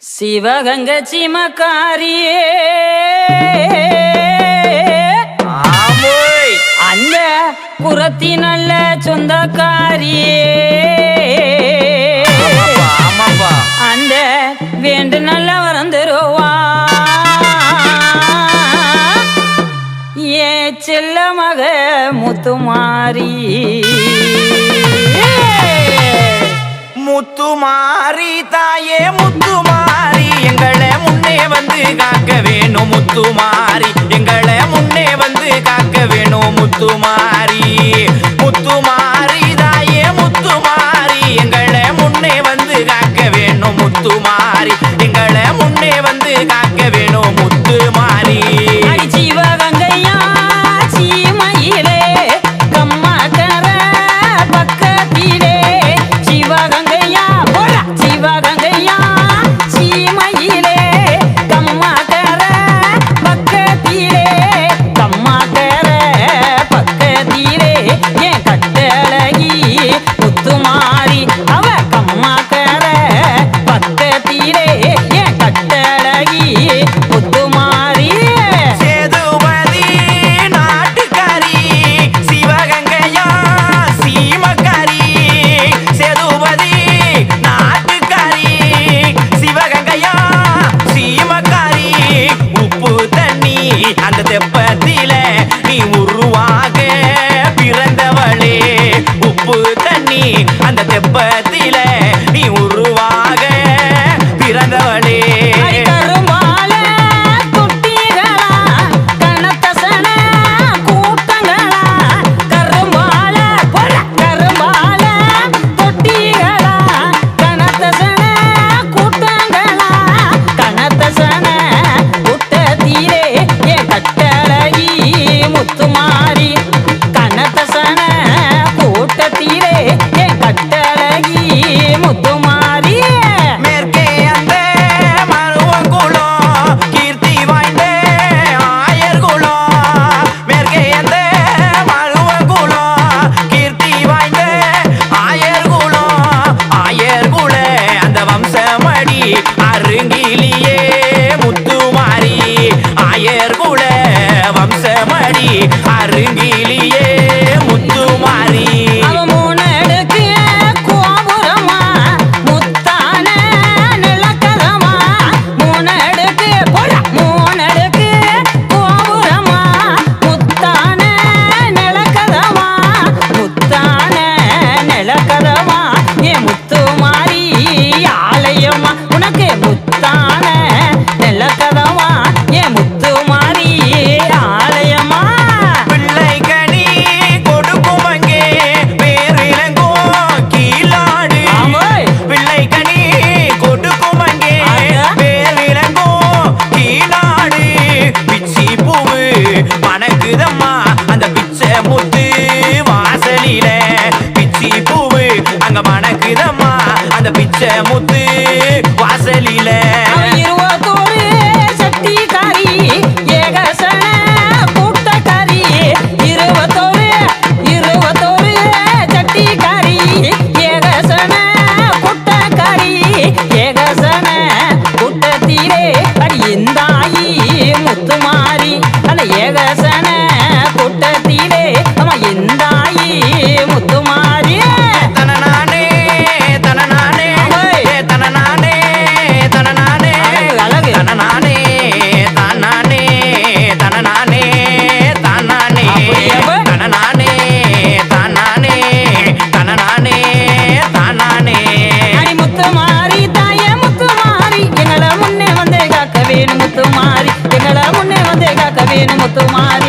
சிவகங்க சிமக்காரியே அந்த புறத்தி நல்ல சொந்தக்காரியே அந்த வேண்டு நல்ல வரம் தருவா ஏ செல்ல மக முத்துமாரி முத்துமாரி தாயே முத்துமாரி எங்களை முன்னே வந்து காக்க வேணும் முத்துமாரி எங்களை முன்னே வந்து காக்க வேணும் முத்துமாரி முத்துமாரி தாயே முத்துமாரி எங்களை முன்னே வந்து காக்க வேணும் முத்துமாரி எங்களை முன்னே வந்து காக்க வேணும் முத்துமாரி சிவகங்கையா சீமையிலே கம்மாக்கர பக்கத்திலே சிவகங்கையா சிவகங்கையா சீமையிலே கம்மாக்கர பக்கத்திலே கம்மாக்கர பக்கத்திலே ஏன் கட்டழகி முத்துமாரி அவ கம்மாக்கர பக்கத்திலே ஏன் கட்டழகி முத்துமாரி சேதுபதி நாட்டுக்காரி சிவகங்கையா சீமக்காரி சேதுபதி நாட்டுக்காரி சிவகங்கையா சீமக்காரி உப்பு தண்ணி அந்த தெப்பத்தில நீ உருவாக பிறந்தவளே உப்பு தண்ணி அந்த தெப்பத்தில நீ உருவாக பிறந்தவளே கருமால குட்டிகளா கணத்தசன கூட்டங்களா கருமால கருமால தொட்டிகளா கணத்தசன கூட்டங்களா கணத்தசன கூட்டத்திலே என் கட்டழகி முத்துமாரி கணத்தசன கூட்டத்திலே என் கட்டழகி முத்துமாரி மேற்கே அந்த மருவங்குளம் கீர்த்தி வாய்ந்த ஆயர்குளம் மேற்கே அந்த மருவங்குளம் கீர்த்தி வாய்ந்த ஆயர்குளம் ஆயர்குல அந்த வம்சமடி அருங்கிலியே முத்துமாரி ஆயர்குல வம்சமடி அருங்கிலியே முத்துமாரி அவ மூணடுக்கு கோபுரமா முத்தான நிலக்கதமா மூணடுக்கு மூணடுக்கு கோபுரமா முத்தான நிலக்கதமா முத்தான நிலக்கதமா ஏ முத்துமாரி ஆலயமா உனக்கு முத்தான நிலக்கதமா ஏ முத்துமாரி ஆலயமா பிள்ளை கனி கொடுக்கும் அங்கே பேரிலங்கும் கீழாடு ஆமோய். பிள்ளை கனி கொடுக்கும் அங்கே ஆயா. பேரிலங்கும் கீழாடு பிச்சி பூவு மணக்குதம்மா அந்த பிச்சை முத்து வாசலில பிச்சி பூவு அங்க மணக்குதம்மா அந்த பிச்சை முத்து வாசலில இருபத்தோரு சட்டிக்காரி ஏகசன கூட்டக்காரி இருபத்தோரு சட்டிக்காரி ஏகசன கூட்டக்காரி ஏகசன கூட்டத்திலே அடி இந்தாயி முத்துமாரி அந்த ஏகசன கூட்டத்திலே அவ இந்தாயி முத்துமாரி தனநானே தனநானே ஆமோய். தனநானே தனநானே அழகு. தனநானே தனநானே தனநானே தனநானே அப்படியாப்பா? தனநானே தனநானே தனநானே தனநானே அடி முத்துமாரி தாயே முத்துமாரி எங்களை முன்னே வந்து காக்க வேணும் முத்துமாரி எங்களை முன்னே வந்து காக்க வேணும் முத்துமாரி